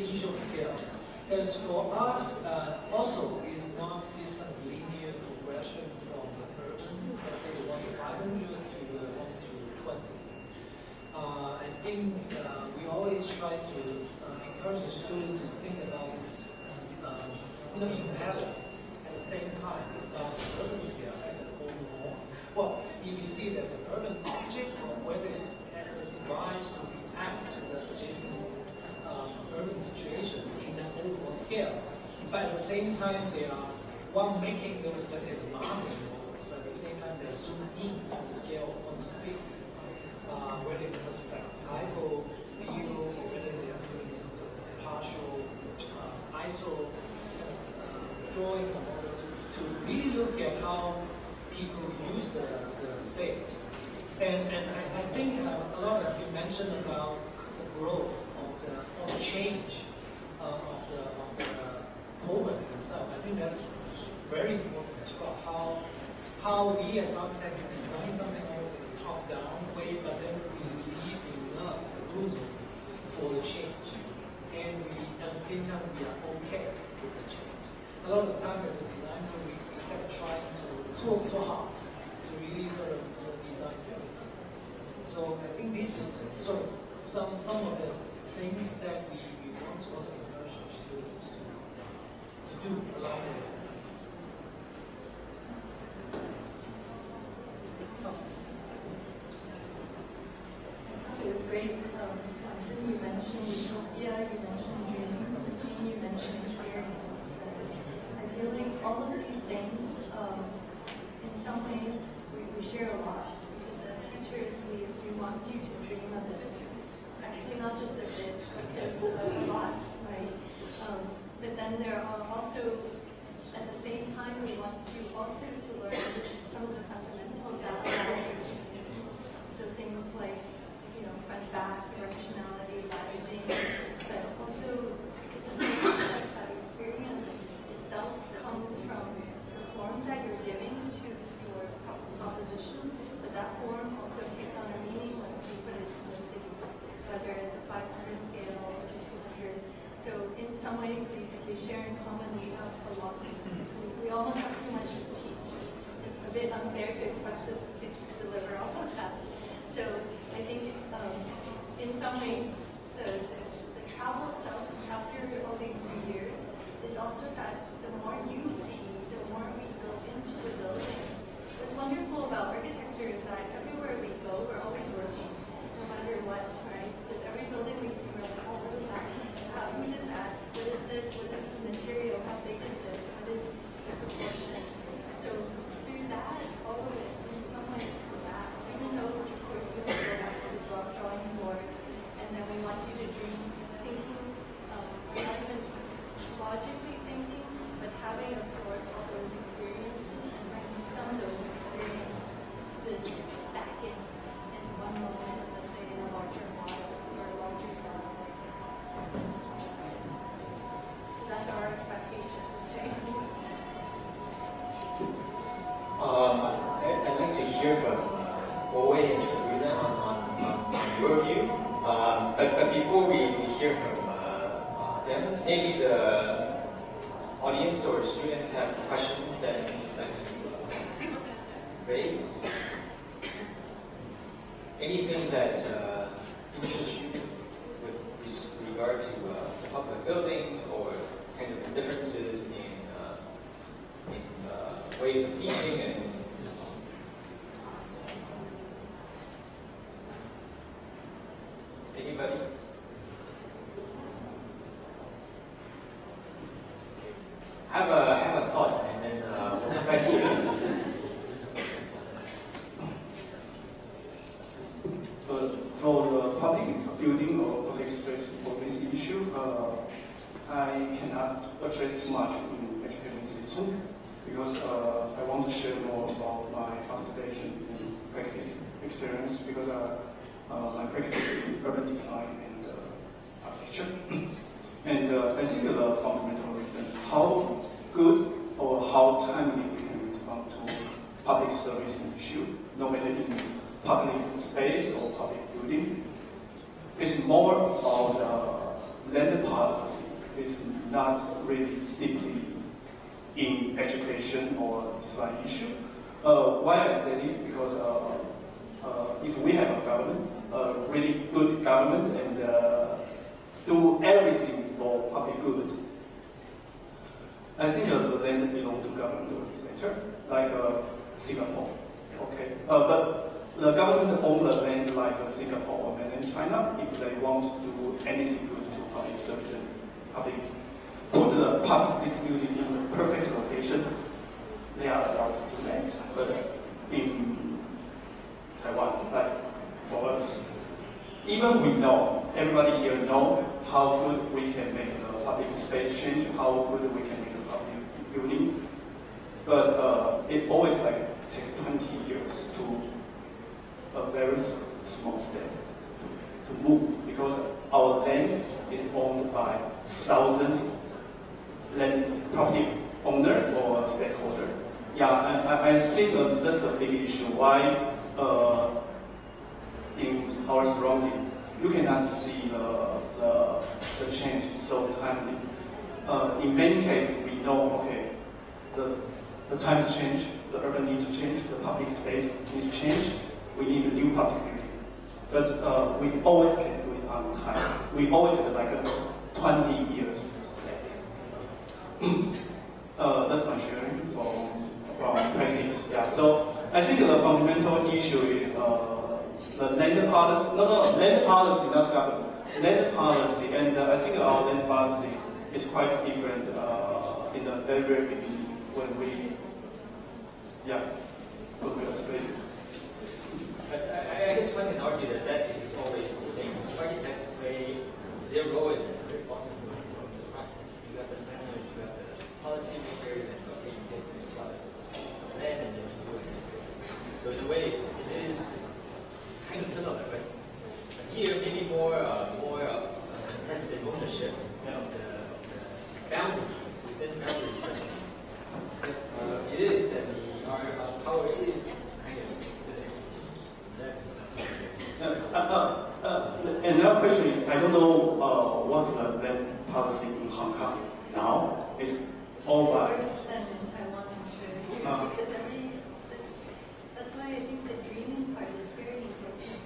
the issue of scale. Because for us, also, it's not this kind of linear progression from the urban, let's say the 1 to 500 to the 1 to 20. I think we always try to encourage the student to think about this, in parallel at the same time, about the urban scale as an overall. Well, if you see it as an urban object, or whether it's as a device to react to the adjacent urban situation in an overall scale. But at the same time, they are, while making those, let's say, the massing models, but at the same time, they zoom in on the scale of 1 to 50, whether it was typo, view, or whether they are doing this sort of partial ISO drawings in order to really look at how people use the space. And I think a lot of you mentioned about the growth of the change of the moment itself. I think that's very important as well. How we as architects can design something almost in a top-down way, but then we leave enough room for the change, and we at the same time we are okay with the change. A lot of the time as a designer, we kept trying to talk too hard to really sort of design everything. So I think this is sort of some of the things that we want to also encourage our students to do along the design process. It was great. You mentioned utopia, you mentioned dreaming, you mentioned experience. I feel like all of these things, in some ways, we share a lot. Because as teachers, we want you to dream of this. Actually, not just a bit, because a lot, right? But then there are also, at the same time, we want you also to learn some of the fundamentals out there. So things like, front back, directionality, lighting, but also the same context that experience itself comes from the form that you're giving to your proposition, but that form also takes on a meaning once you put it in the city, whether at the 500 scale or the 200. So in some ways, we share in common, we have a lot. We almost have too much to teach. It's a bit unfair to expect us to deliver all of that. So I think in some ways, the travel itself after all these 3 years is also that the more you see, the more we go into the buildings. What's wonderful about architecture is that everywhere we go, we're always working, no matter what, right? Because every building we see, we're like, oh, what is that? Who did that? What is this? What is this material? How big is this? What is the proportion? So through that, all of it, in some ways, come back. Even though, of course, we will go back to the drawing board, and then we want you to dream, thinking, not even logically thinking, but having absorbed all those experiences and bringing some of those experiences back in as one moment, let's say, in a larger model or a larger drawing. So that's our expectation, let's say. I'd like to hear from Owe and Sabrina on your view. But before we hear from them, maybe the audience or students have questions that you'd like to raise. Anything that interests you with regard to public buildings or kind of differences in ways of teaching and anybody? Have a thought and then we'll come back to you. For the public building or public space for this issue, I cannot address too much in education system because I want to share more about my observation and practice experience because my practice in urban design and architecture. And I think the fundamental reason how good or how timely we can respond to public service issue, no matter in public space or public building, is more about the land part policy is not really deeply in education or design issue. Why I say this? Because if we have a government, a really good government, and do everything for public good, I think the land belongs to government later, like Singapore. Okay, but the government own the land like Singapore or mainland China. If they want to do anything good to public services, public put the public building in the perfect location, they are allowed to do that. But in Taiwan, like for us, even we know, everybody here know how good we can make the public space change, how good we can make the public building. But it always like take 20 years to a very small step to move, because our land is owned by thousands land property owner or stakeholder. Yeah, I think that's the big issue. Why in our surrounding you cannot see the change so timely. In many cases, we know, okay, the times change, the urban needs change, the public space needs change. We need a new public building, but we always can do it on time. We always have like 20 years. That's my sharing from practice. Yeah. So I think the fundamental issue is the land policy. No, land policy, not government. Land policy, and I think our land policy is quite different in the very, very beginning when we explain. But I guess one can argue that that is always the same. Architects play their role as a very responsible of the process. You got the planner, you got the policymakers, and okay, you get this product of land, and then you do it this way. So in a way, it is kind of similar, but here maybe more contested ownership of the boundaries within boundaries. But it is that our power is kind of limited. Another question is, I don't know what's the land policy in Hong Kong now. It's all by. Worse than in Taiwan, actually. Because that's why I think the dreaming part is very important.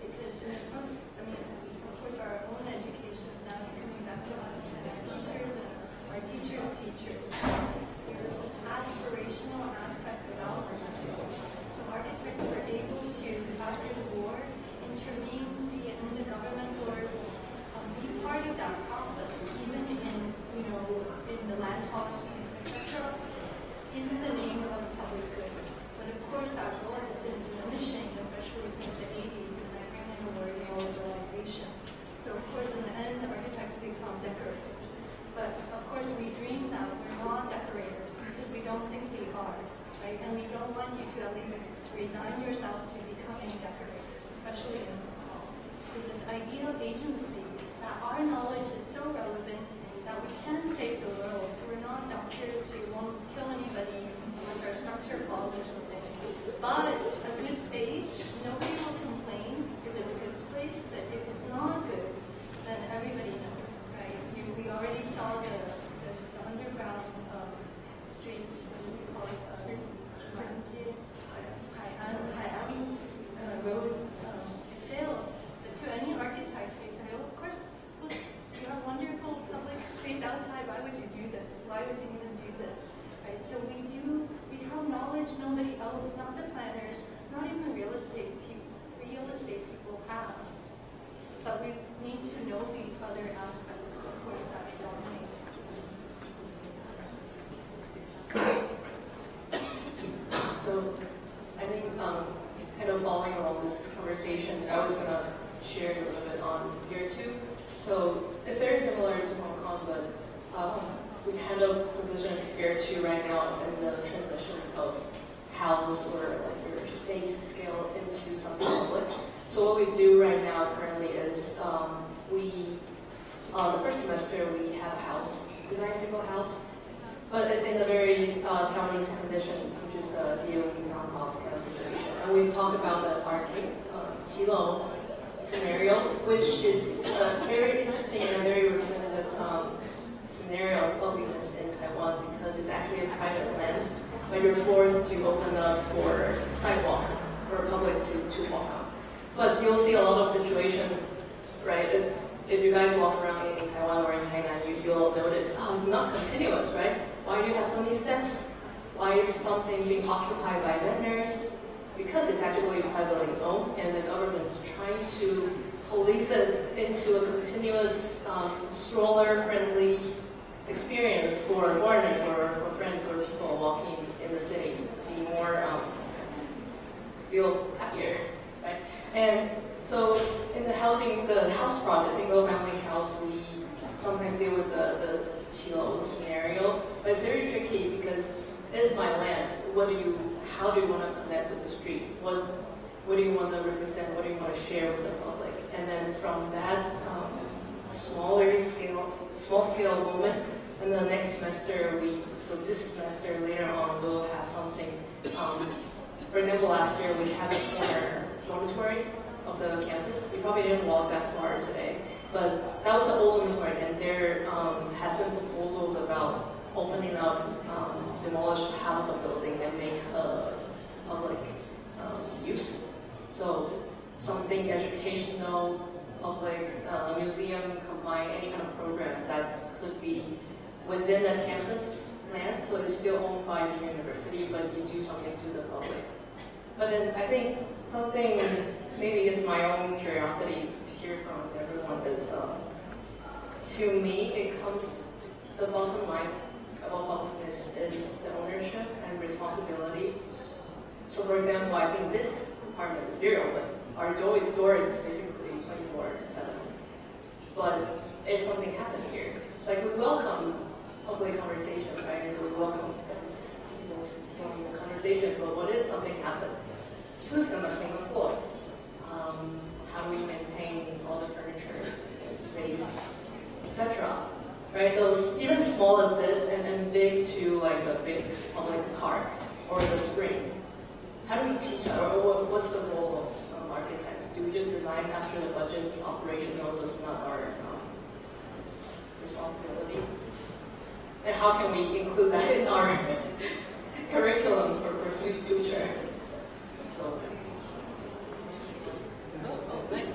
Because of course, our own education is now coming back to us, and our teachers and our teachers' teachers. There's this aspirational aspect about architects. So architects were able to, after the war, intervene, be it in the government boards, be part of that process, even in the land policies, etc., in the name of public good. But of course, that role has been diminishing, especially since the 80s, and I ran into globalization. So of course, in the end, the architects become decorators. But of course, we dream that we're not decorators because we don't think we are, right? And we don't want you to at least resign yourself to becoming decorators, especially in Hong Kong. So this idea of agency, that our knowledge is so relevant that we can save the world. We're not doctors, we won't kill anybody unless our structure falls or something. But a good space, nobody will complain if it's a good space, but if it's not good, then everybody knows, right? We already saw the underground street, what is it called? Road, it failed. But to any architect, they say, oh, of course, look, you have wonderful public space outside, why would you do this? Why would you even do this? Right? So we have knowledge nobody else, not the planners, not even the real estate people have. But we need to know these other aspects, of course, that we dominate. So I think kind of following along this conversation, I was going to share a little bit on year 2. So it's very similar to Hong Kong, but we kind of position year 2 right now in the transition of house or like your space scale into something public. So what we do right now currently is the first semester we have a house, design single house, but it's in a very Taiwanese condition, which is the DOE non-house kind of situation. And we talk about the arcade qilou scenario, which is very interesting and a very representative but you're forced to open up for sidewalk for public to walk on. But you'll see a lot of situations, right? If you guys walk around in Taiwan or in Hainan, you'll notice, oh, it's not continuous, right? Why do you have so many steps? Why is something being occupied by vendors? Because it's actually privately owned, and the government's trying to police it into a continuous stroller-friendly experience for foreigners or for friends or people walking in the city, be more feel happier, right? And so in the house project, single-family house, we sometimes deal with the qilo scenario, but it's very tricky because it is my land. How do you want to connect with the street? What do you want to represent? What do you want to share with the public? And then from that small scale moment, and the next semester this semester later on we'll have something. For example, last year we had a corner dormitory of the campus. We probably didn't walk that far today, but that was an old dormitory, and there has been proposals about opening up, demolish half of the building and make public use. So something educational, public, museum, combine any kind of program that could be within the campus land, so it's still owned by the university, but you do something to the public. But then I think something, maybe it's my own curiosity to hear from everyone is, to me, the bottom line about publicness is the ownership and responsibility. So for example, I think this department is very open. Our door is basically 24/7. But if something happens here, like we welcome public conversation, right? So we welcome people to join the conversation, but what if something happens? Who's going to clean the floor? How do we maintain all the furniture, space, etc.? Right, so even small as this and big to like a big public park or the spring. How do we teach that? Or what's the role of architects? Do we just design after the budget's operational, so it's not our responsibility? And how can we include that in our curriculum for future? So. Thanks.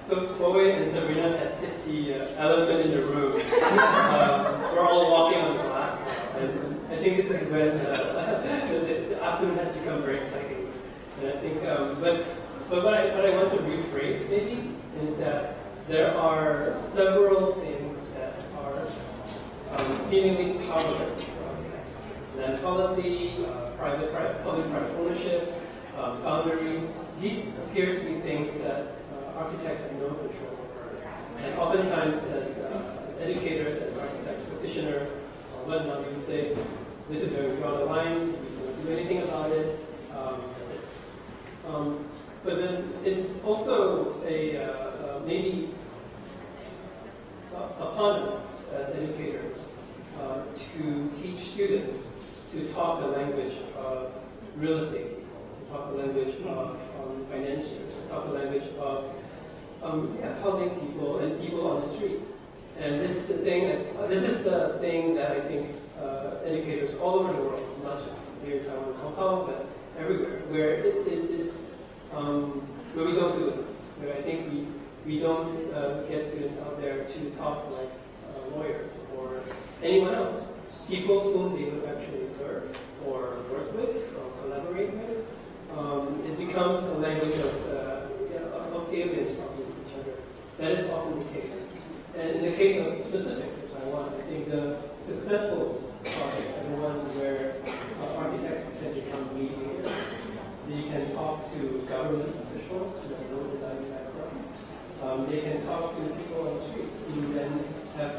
So Chloe and Sabrina had hit the elephant in the room. We're all walking on glass now, and I think this is when the afternoon has become very exciting. And I think, but what I want to rephrase maybe is that there are several things that are seemingly powerless for architects. Land policy, public-private ownership, boundaries. These appear to be things that architects have no control over. And oftentimes, as educators, as architects, practitioners, or whatnot, we would say, this is where we draw the line, we don't do anything about it, that's it. But then it's also maybe upon us as educators to teach students to talk the language of real estate people, to talk the language of financiers, to talk the language of housing people and people on the street. And this is the thing that I think educators all over the world, not just here in Taiwan and Hong Kong, but everywhere, where it is where we don't do it. Where I think we don't get students out there to talk like lawyers or anyone else, people whom they would actually serve or work with or collaborate with. It becomes a language of aliens talking to each other. That is often the case. And in the case of specific to Taiwan, I think the successful projects are the ones where architects can become mediators. They can talk to government officials who have no design background. They can talk to people on the street who then have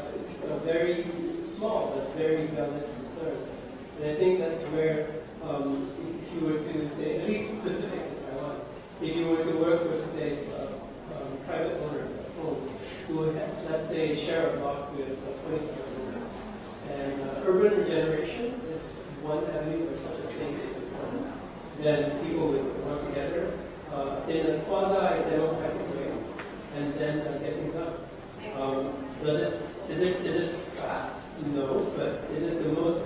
very small but very valid concerns. And I think that's where, if you were to say, at least specific to Taiwan, if you were to work with, say, private owners of homes who would have, let's say, share a block with 20 owners, and urban regeneration is one avenue where such a thing is important, then people would work together in a quasi-democratic way, and then get things up. Is it fast? No, but is it the most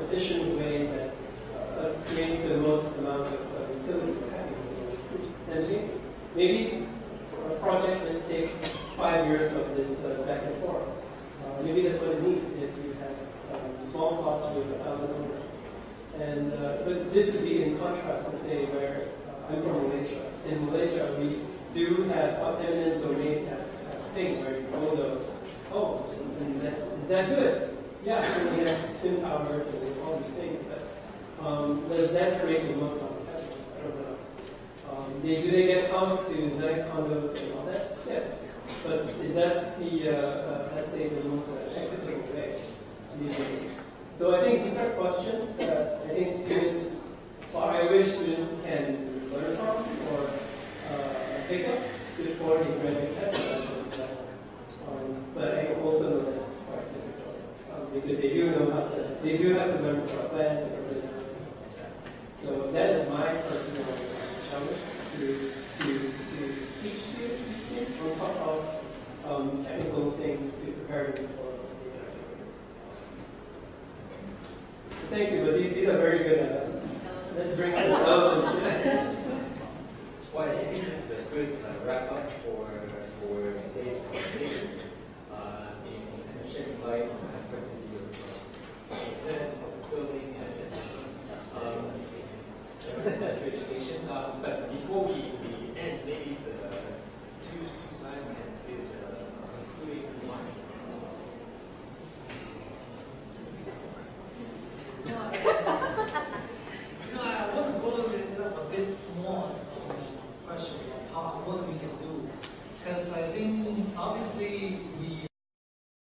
might just take 5 years of this back and forth. Maybe that's what it needs if you have small plots with 1,000 owners. And but this would be in contrast to say where I'm from Malaysia. In Malaysia, we do have eminent domain as a thing where you own those homes, and is that good? Yeah, we have twin towers and we have all these things, but does that create the most competitors? I don't know. Do they get housed to nice condos and all that? Yes. But is that the, let's say, the most equitable way? So I think these are questions that I think students, or I wish students can learn from or pick up before they graduate bachelor's level. But I also know that's quite difficult because they do know how to, they do have to learn about plans and everything else. So that is my personal challenge to teach students these things on top of technical things to prepare them for the interview. Thank you, but these are very good. Let's bring out the relevance. Well, I think this is a good wrap up for